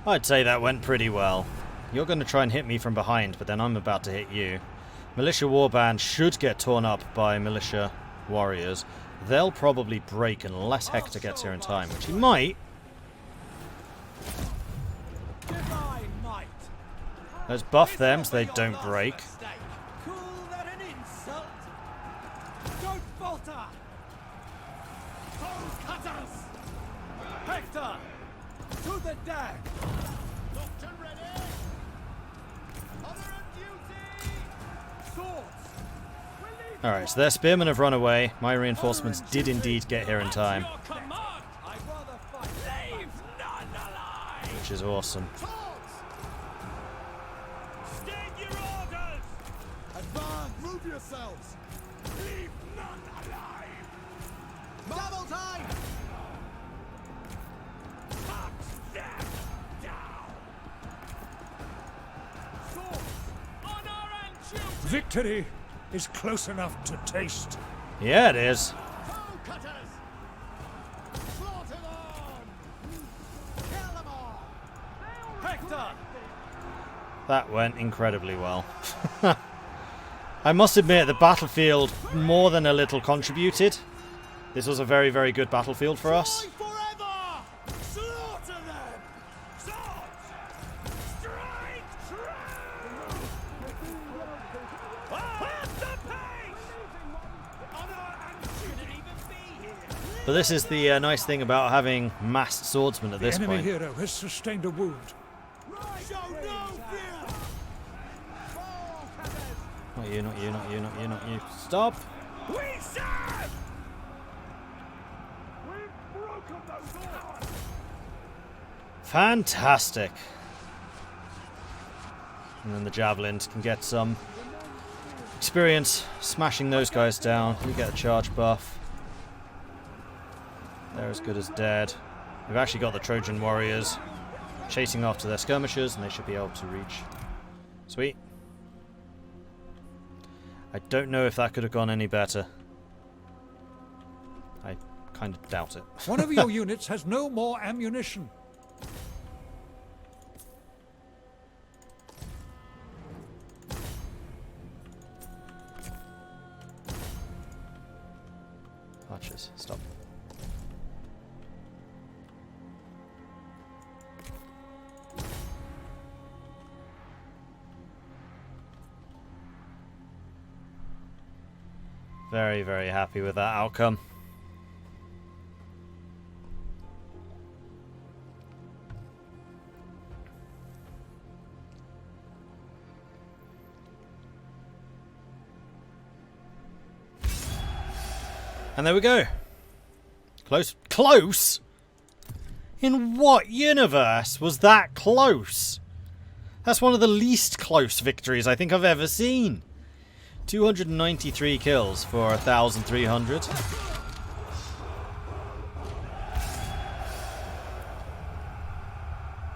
I'd say that went pretty well. You're going to try and hit me from behind, but then I'm about to hit you. Militia Warband should get torn up by Militia Warriors. They'll probably break unless Hector gets here in time, which he might. Let's buff them so they don't break. Hector, to the deck. Doctor ready. Honor and duty. Swords. All right, so their spearmen have run away. My reinforcements did indeed get here in time, which is awesome. State your orders. Advance. Move yourselves. Leave none alive. Double time. Victory is close enough to taste. Yeah, it is. That went incredibly well. I must admit, the battlefield more than a little contributed. This was a very, very good battlefield for us. But this is the nice thing about having massed swordsmen at this point. The enemy hero has sustained a wound. Not you, not you, not you, not you, not you. Stop! Fantastic! And then the javelins can get some experience smashing those guys down. You get a charge buff. They're as good as dead. We've actually got the Trojan warriors chasing after their skirmishers, and they should be able to reach. Sweet. I don't know if that could have gone any better. I kind of doubt it. One of your units has no more ammunition. Archers, stop. Very, very happy with that outcome. And there we go. Close. Close? In what universe was that close? That's one of the least close victories I think I've ever seen. 293 kills for 1,300.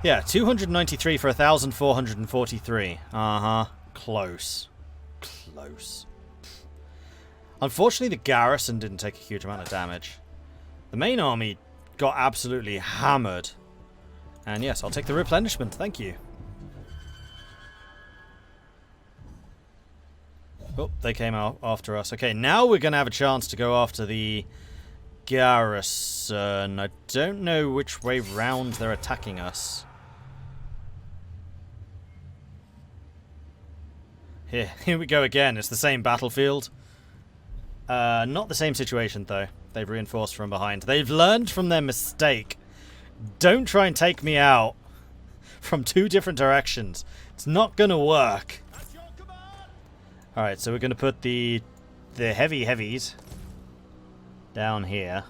Yeah, 293 for 1,443. Uh-huh. Close. Close. Unfortunately, the garrison didn't take a huge amount of damage. The main army got absolutely hammered. And yes, I'll take the replenishment. Thank you. Oh, they came out after us. Okay, now we're going to have a chance to go after the garrison. I don't know which way round they're attacking us. Here we go again. It's the same battlefield. Not the same situation, though. They've reinforced from behind. They've learned from their mistake. Don't try and take me out from two different directions. It's not going to work. Alright, so we're going to put the heavies down here.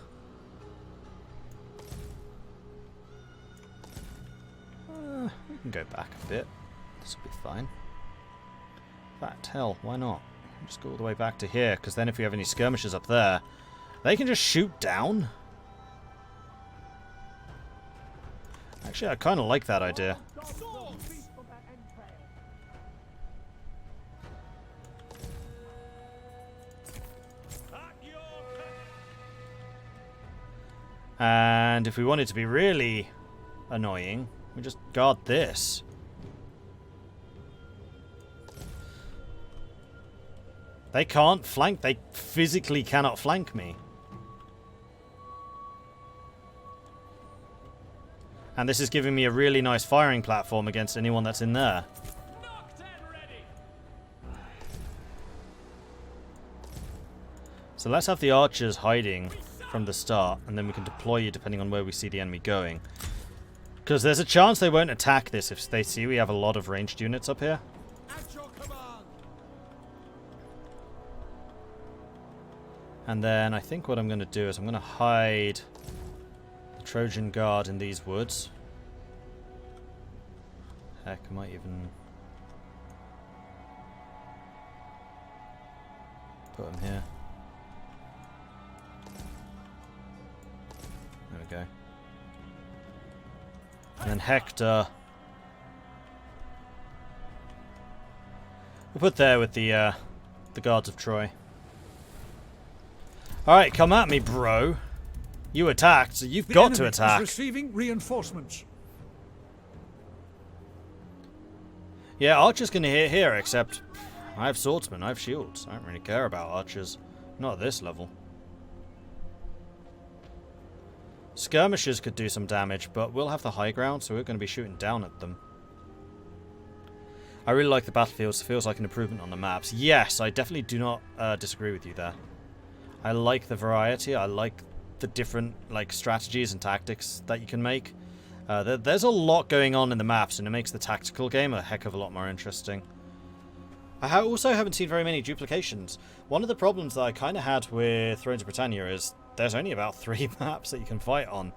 We can go back a bit. This will be fine. In fact, hell, why not? Just go all the way back to here, because then if we have any skirmishers up there, they can just shoot down. Actually, I kind of like that idea. And if we wanted to be really annoying, We just guard this. They can't flank. They physically cannot flank me. And this is giving me a really nice firing platform against anyone that's in there. So let's have the archers hiding from the start, and then we can deploy you depending on where we see the enemy going. Because there's a chance they won't attack this if they see we have a lot of ranged units up here. At your command. And then I think what I'm going to do is I'm going to hide the Trojan guard in these woods. Heck, I might even put them here. There we go. And then Hector we'll put there with the guards of Troy. Alright, come at me, bro. You attacked, so you've got to attack. Is receiving reinforcements. Yeah, archers can hit here, except I have swordsmen, I have shields. I don't really care about archers. Not at this level. Skirmishers could do some damage, but we'll have the high ground, so we're going to be shooting down at them. I really like the battlefields. It feels like an improvement on the maps. Yes, I definitely do not disagree with you there. I like the variety. I like the different strategies and tactics that you can make. There's a lot going on in the maps, and it makes the tactical game a heck of a lot more interesting. I also haven't seen very many duplications. One of the problems that I kind of had with Thrones of Britannia is there's only about 3 maps that you can fight on.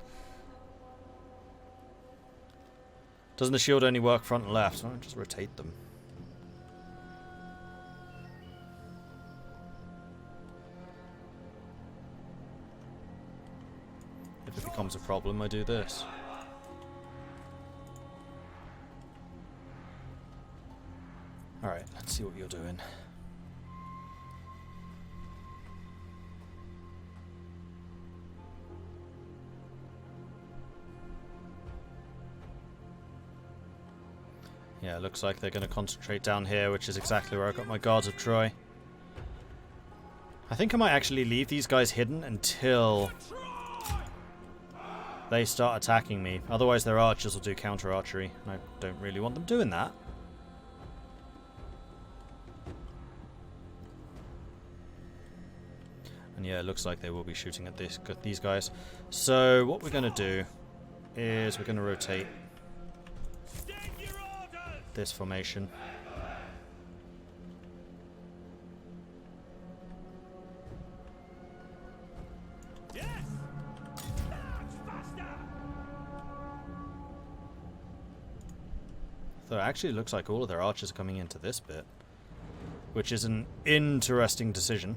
Doesn't the shield only work front and left? Why don't I just rotate them? If it becomes a problem, I do this. Alright, let's see what you're doing. Yeah, it looks like they're going to concentrate down here, which is exactly where I got my guards of Troy. I think I might actually leave these guys hidden until they start attacking me. Otherwise their archers will do counter archery, and I don't really want them doing that. And yeah, it looks like they will be shooting at these guys. So what we're going to do is we're going to rotate this formation. So it actually looks like all of their archers are coming into this bit, which is an interesting decision.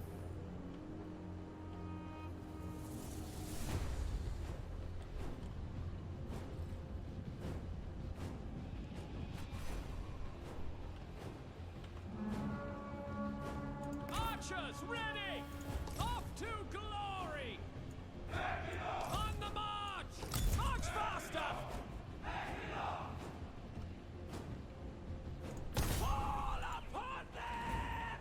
Ready! Off to glory! On the march! March faster! Fall upon them!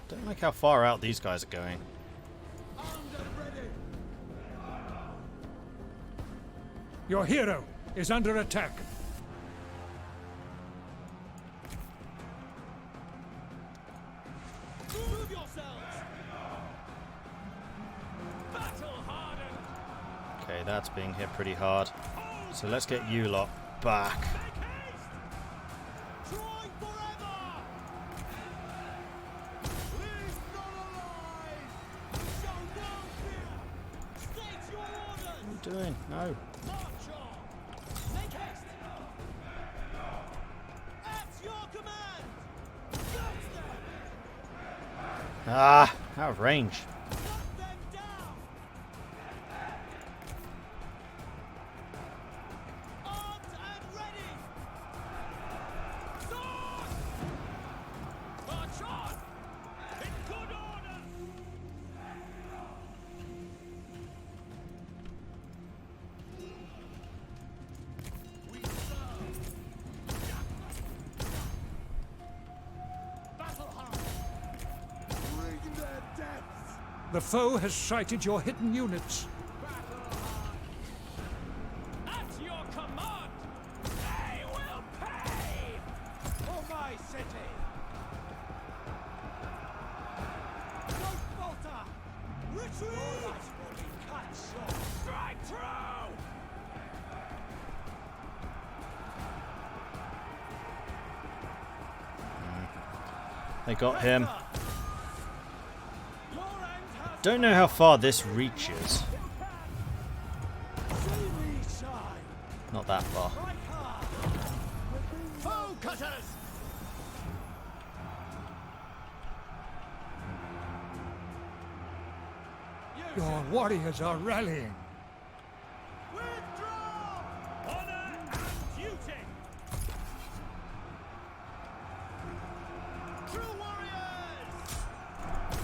Don't like how far out these guys are going. Armed and ready! Your hero is under attack. Move yourselves! Battle hardened! Okay, that's being hit pretty hard. So let's get you lot back. Make haste! Troy forever! Leave none alive! Show no fear! State your orders! What are you doing? No. March on! Make haste! At your command! Guns them! Ah, out of range. Cut them down! Armed and ready! Sword! March on! In good order! The foe has sighted your hidden units. At your command! They will pay! For my city! Don't falter! Retreat! Your life will be cut short! Strike true! They got him. Your end has Don't know how far this reaches. see me shine! Not that far. Strike hard! Foe cutters! Your warriors are rallying. Withdraw! Honor and duty! True warriors!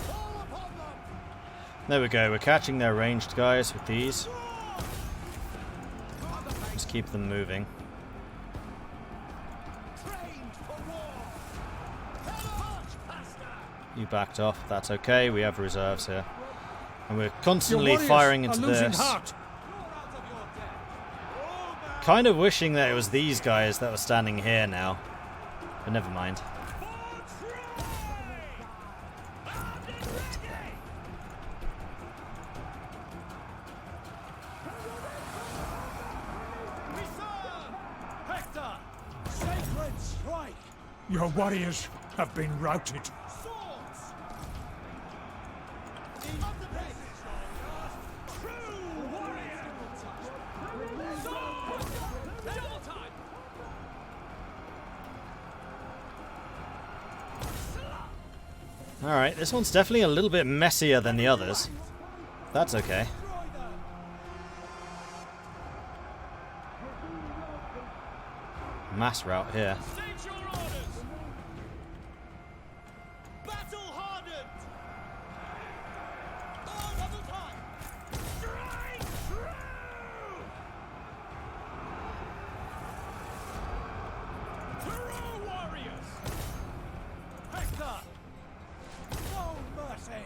Fall upon them! There we go. We're catching their ranged guys with these. Just keep them moving. Trained for war! March faster! You backed off. That's okay. We have reserves here. And we're Your constantly warriors firing are into losing this. heart. You're out of your depth! All back! Kind of wishing that it was these guys that were standing here now. But never mind. For Troy! And it's ready! We serve! Hector! Sacred strike! Your warriors have been routed. Swords! Of the business! True warrior! Swords! Double time! Alright, this one's definitely a little bit messier than the others. That's okay. Destroy them! Mass route here. State your orders! Battle hardened! Oh, double time! Strike true! True warriors! Hector! No mercy!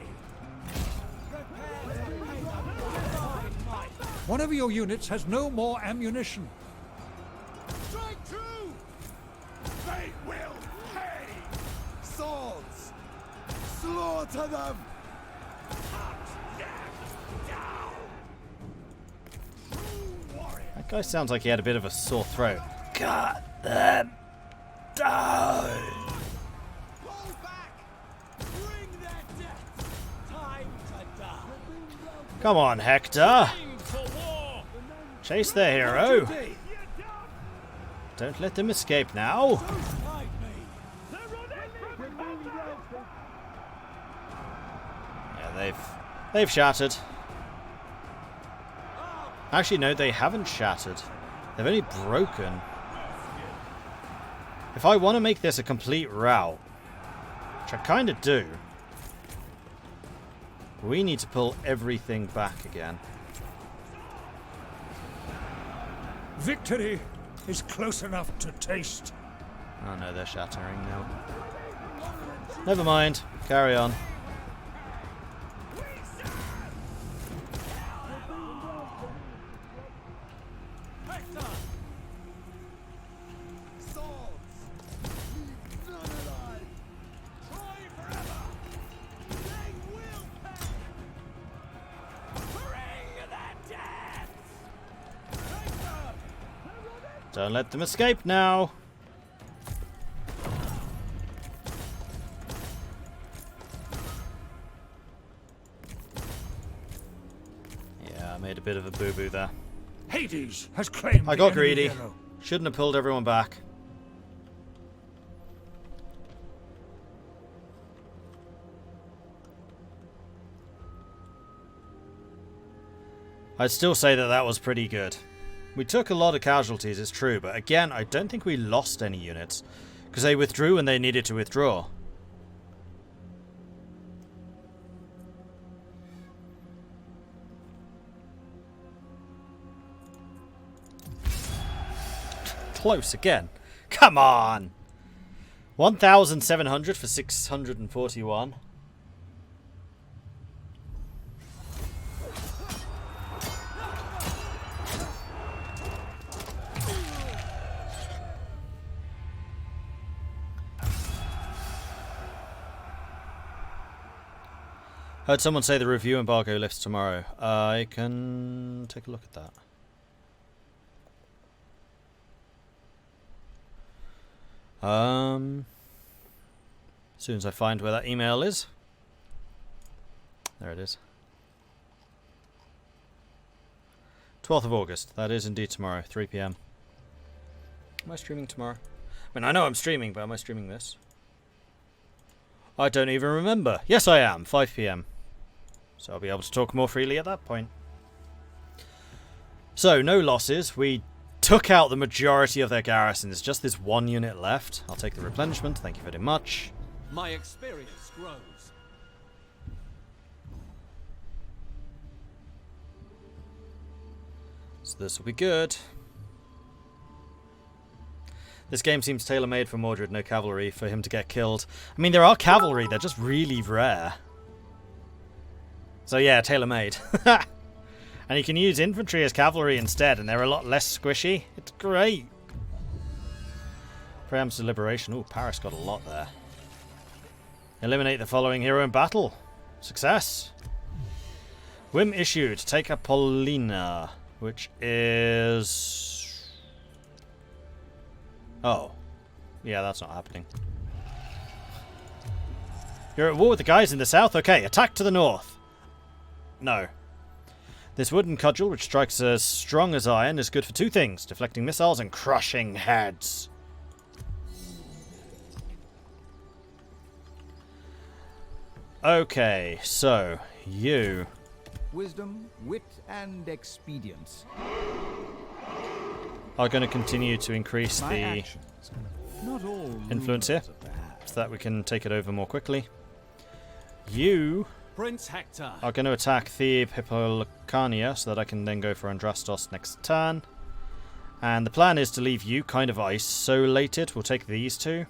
Prepare to pay them divine might! One of your units has no more ammunition. Strike true! They will pay! Swords! Slaughter them! Cut them down! True warrior! That guy sounds like he had a bit of a sore throat. Cut them down! Roll back! Bring their death! Time to die! Come on, Hector! Aim for war! Chase their hero! Duty! Don't let them escape now! Guide me! Yeah, they've shattered. Actually, no, they haven't shattered. They've only broken. If I want to make this a complete rout, which I kind of do, we need to pull everything back again. Victory is close enough to taste. Oh no, they're shattering now. Never mind. Carry on. Hector! Swords! Leave none alive! Troy forever! They will pay! Bring the dead! Hector! Don't let them escape now. Yeah, I made a bit of a boo-boo there. Hades has claimed I the got enemy greedy. hero. Shouldn't have pulled everyone back. I'd still say that that was pretty good. We took a lot of casualties, it's true, but again, I don't think we lost any units, because they withdrew when they needed to withdraw. Close again. Come on! 1,700 for 641. Heard someone say the review embargo lifts tomorrow. I can take a look at that. As soon as I find where that email is. There it is. 12th of August. That is indeed tomorrow, 3 PM. Am I streaming tomorrow? I mean, I know I'm streaming, but am I streaming this? I don't even remember. Yes, I am. 5 PM. So I'll be able to talk more freely at that point. So, no losses. We took out the majority of their garrison. There's just this one unit left. I'll take the replenishment. Thank you very much. My experience grows. So this will be good. This game seems tailor-made for Mordred, no cavalry, for him to get killed. I mean, there are cavalry, they're just really rare. So yeah, tailor-made. And you can use infantry as cavalry instead, and they're a lot less squishy. It's great. Preempts deliberation. Ooh, Paris got a lot there. Eliminate the following hero in battle. Success. Whim issued. Take Apollina, which is... Oh. Yeah, that's not happening. You're at war with the guys in the south? Okay, attack to the north. No. This wooden cudgel, which strikes as strong as iron, is good for two things. Deflecting missiles and crushing heads. Okay, so, you... Wisdom, wit, and expedience are going to continue to increase My the actions. Not all influence here, rulers are bad. so that we can take it over more quickly. You Prince Hector. are going to attack Thebe Hippolocania, so that I can then go for Andrastos next turn. And the plan is to leave you kind of isolated. We'll take these two.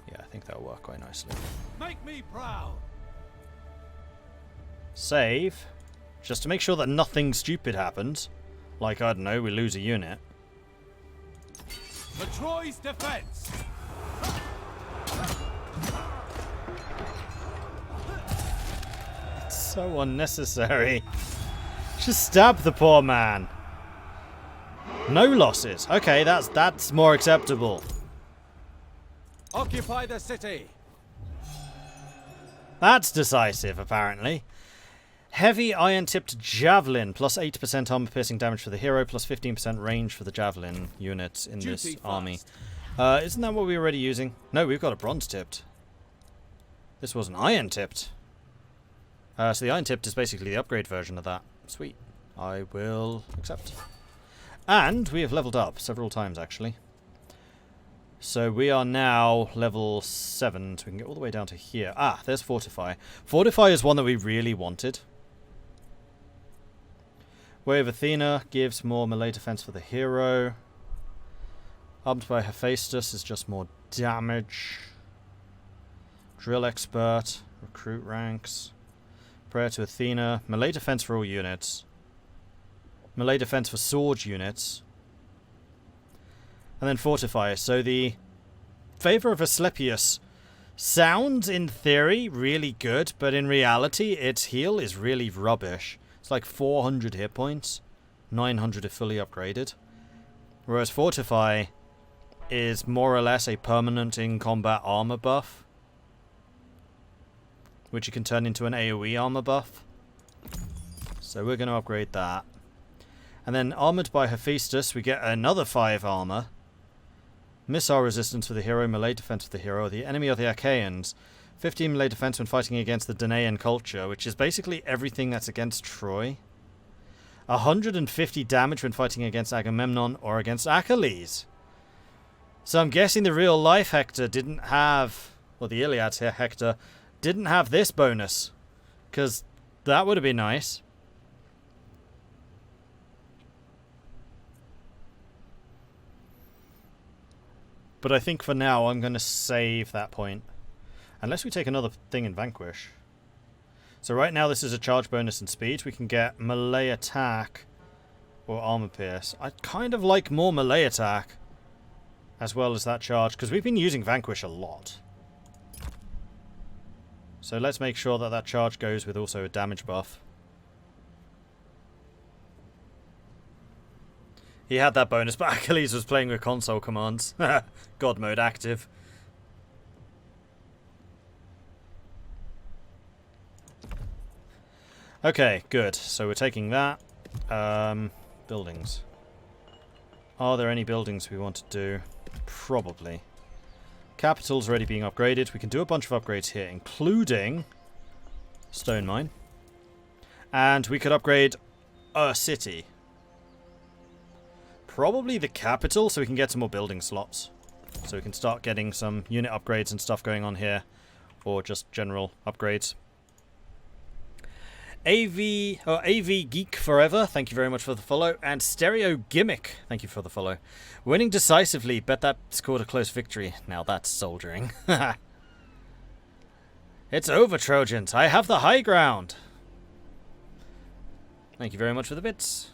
Yeah, I think that'll work quite nicely. Make me proud. Save, just to make sure that nothing stupid happens. Like, I don't know, we lose a unit. For Troy's defense. It's so unnecessary. Just stab the poor man. No losses. Okay, that's more acceptable. Occupy the city. That's decisive, apparently. Heavy iron-tipped javelin, plus 8% armor-piercing damage for the hero, plus 15% range for the javelin units in this Duty army. fast. Isn't that what we were already using? No, we've got a bronze-tipped. This was an iron-tipped. So the iron-tipped is basically the upgrade version of that. Sweet. I will accept. And we have leveled up several times, actually. So we are now level 7, so we can get all the way down to here. Ah, there's Fortify. Fortify is one that we really wanted. Way of Athena gives more melee defense for the hero. Armed by Hephaestus is just more damage. Drill Expert, recruit ranks. Prayer to Athena, melee defense for all units. Melee defense for sword units. And then Fortify. So the Favor of Asclepius sounds, in theory, really good, but in reality, its heal is really rubbish. It's like 400 hit points, 900 if fully upgraded. Whereas Fortify is more or less a permanent in-combat armor buff, which you can turn into an AoE armor buff. So we're going to upgrade that. And then Armored by Hephaestus, we get another 5 armor. Missile resistance for the hero, melee defense for the hero, the enemy of the Achaeans. 15 melee defense when fighting against the Danaan culture, which is basically everything that's against Troy. 150 damage when fighting against Agamemnon or against Achilles. So I'm guessing the real life Hector didn't have, or the Iliad's Hector, didn't have this bonus. Because that would have been nice. But I think for now I'm going to save that point. Unless we take another thing in Vanquish. So right now this is a charge bonus and speed. We can get melee attack or armor pierce. I kind of like more melee attack as well as that charge, because we've been using Vanquish a lot. So let's make sure that that charge goes with also a damage buff. He had that bonus, but Achilles was playing with console commands. God mode active. Okay, good. So we're taking that. Buildings. Are there any buildings we want to do? Probably. Capital's already being upgraded. We can do a bunch of upgrades here, including stone mine. And we could upgrade a city. Probably the capital, so we can get some more building slots. So we can start getting some unit upgrades and stuff going on here. Or just general upgrades. AV Geek Forever, thank you very much for the follow. And Stereo Gimmick, thank you for the follow. Winning decisively, bet that scored a close victory. Now that's soldiering. It's over, Trojans. I have the high ground. Thank you very much for the bits.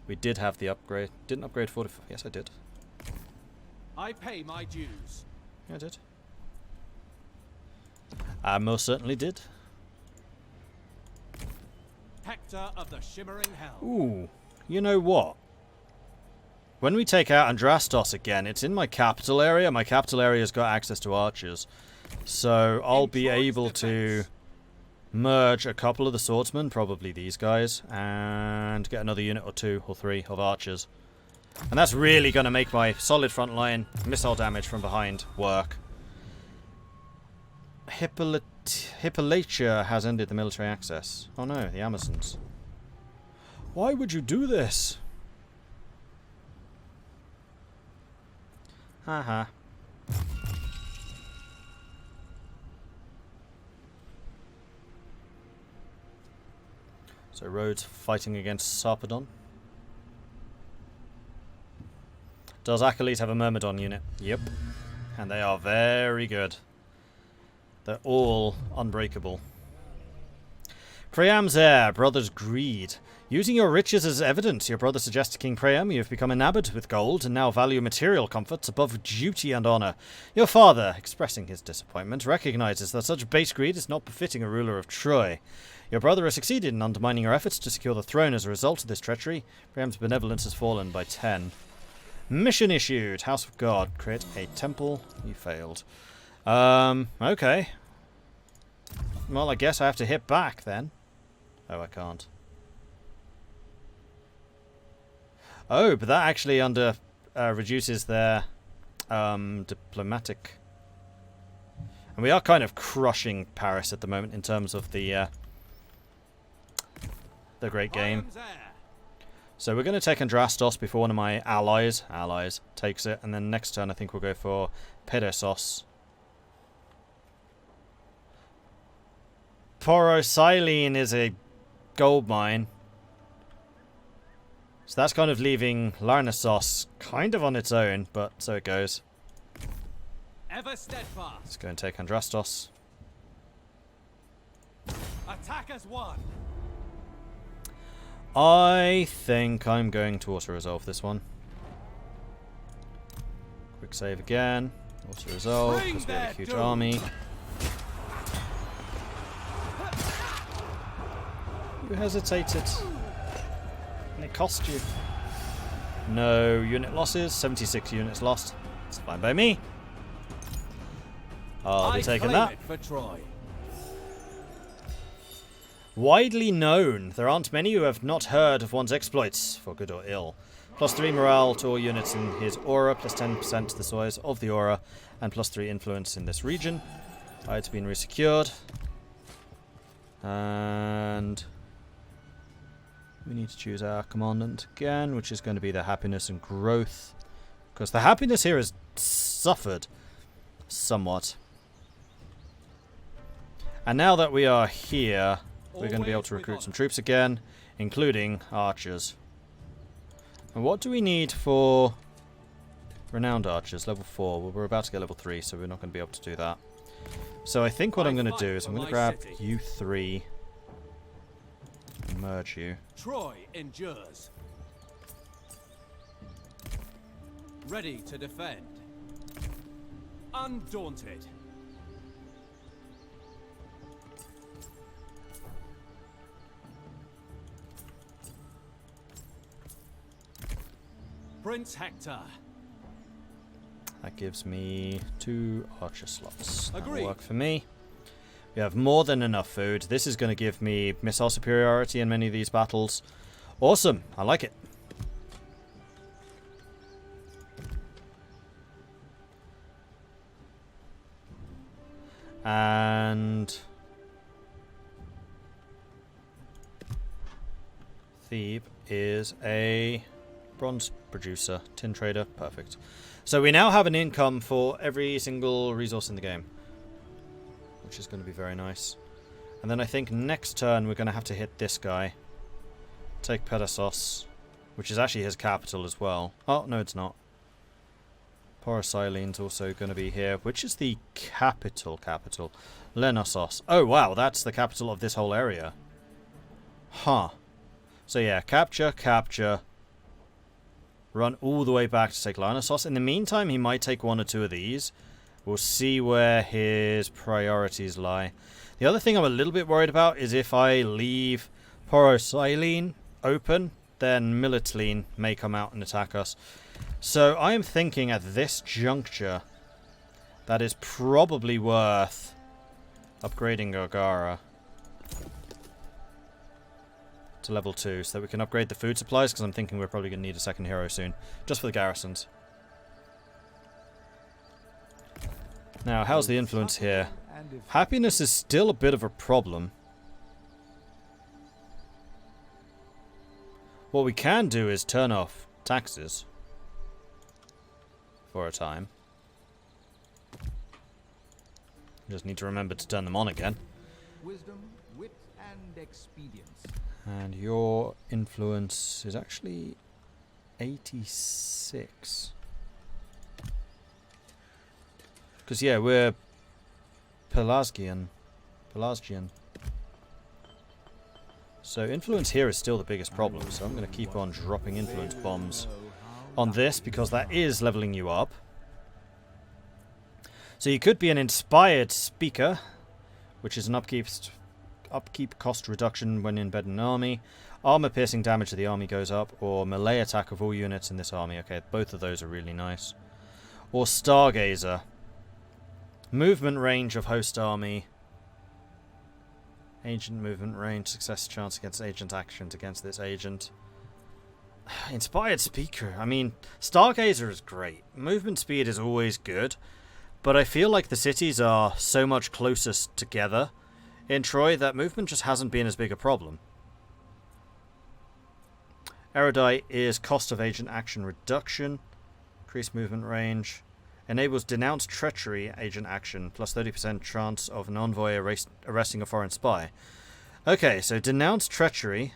We did have the upgrade. Didn't upgrade 45. Yes, I did. I pay my dues. Yeah, I did. I most certainly did. Hector of the Shimmering Hell. Ooh, you know what? When we take out Andrastos again, it's in my capital area. My capital area's got access to archers. So I'll be able to merge a couple of the swordsmen, probably these guys, and get another unit or 2 or 3 of archers. And that's really going to make my solid front line missile damage from behind work. Hippolytia has ended the military access. Oh no, the Amazons. Why would you do this? Haha. So Rhodes fighting against Sarpedon. Does Achilles have a Myrmidon unit? Yep. And they are very good. They're all unbreakable. Priam's heir, brother's greed. Using your riches as evidence, your brother suggests to King Priam you have become enamored with gold and now value material comforts above duty and honour. Your father, expressing his disappointment, recognizes that such base greed is not befitting a ruler of Troy. Your brother has succeeded in undermining your efforts to secure the throne as a result of this treachery. Priam's benevolence has fallen by 10. Mission issued. House of God. Create a temple. You failed. Okay. Well, I guess I have to hit back then. Oh, I can't. Oh, but that actually reduces their diplomatic. And we are kind of crushing Paris at the moment in terms of the great game. So we're going to take Andrastos before one of my allies takes it, and then next turn I think we'll go for Pedasos. Porosilene is a gold mine. So that's kind of leaving Larnasos kind of on its own, but so it goes. Ever steadfast. Let's go and take Andrastos. Attack as one. I think I'm going to auto-resolve this one. Quick save again. Auto-resolve, because we have a huge army. You hesitated. And it cost you. No unit losses. 76 units lost. It's fine by me. I'll be taking that. For Troy. Widely known. There aren't many who have not heard of one's exploits, for good or ill. +3 morale to all units in his aura, +10% to the size of the aura, and +3 influence in this region. It's been resecured. And we need to choose our commandant again, which is going to be the happiness and growth. Because the happiness here has suffered somewhat. And now that we are here, we're going to be able to recruit some troops again, including archers. And what do we need for renowned archers? Level 4. Well, we're about to get level 3, so we're not going to be able to do that. So I think what I'm going to do is I'm going to grab you 3. Merge you. Troy endures. Ready to defend. Undaunted. Prince Hector. That gives me 2 archer slots. That'll Agreed. work for me. We have more than enough food. This is going to give me missile superiority in many of these battles. Awesome. I like it. And Thebe is a bronze producer, tin trader, perfect. So we now have an income for every single resource in the game, which is going to be very nice. And then I think next turn we're going to have to hit this guy. Take Pedasos, which is actually his capital as well. Oh, no it's not. Porosyllene's also going to be here, which is the capital. Lenossos. Oh wow, that's the capital of this whole area. Huh. So yeah, capture. Run all the way back to take Lenossos. In the meantime, he might take 1 or 2 of these. We'll see where his priorities lie. The other thing I'm a little bit worried about is if I leave Porosyllene open, then Militlene may come out and attack us. So I am thinking at this juncture that is probably worth upgrading Gargara to level 2 so that we can upgrade the food supplies, because I'm thinking we're probably going to need a second hero soon, just for the garrisons. Now, how's the influence here? Happiness is still a bit of a problem. What we can do is turn off taxes for a time. Just need to remember to turn them on again. Wisdom, wit, and expedience. And your influence is actually 86. Because, yeah, we're Pelasgian. So influence here is still the biggest problem, so I'm going to keep on dropping influence bombs on this, because that is leveling you up. So you could be an inspired speaker, which is an upkeep cost reduction when embedded in an army. Armor piercing damage to the army goes up, or melee attack of all units in this army. Okay, both of those are really nice. Or Stargazer. Movement range of host army. Agent movement range, success chance against agent actions against this agent. Inspired speaker. I mean, Stargazer is great. Movement speed is always good. But I feel like the cities are so much closest together in Troy that movement just hasn't been as big a problem. Erudite is cost of agent action reduction. Increased movement range. Enables denounce treachery agent action. Plus 30% chance of an envoy arresting a foreign spy. Okay, so denounce treachery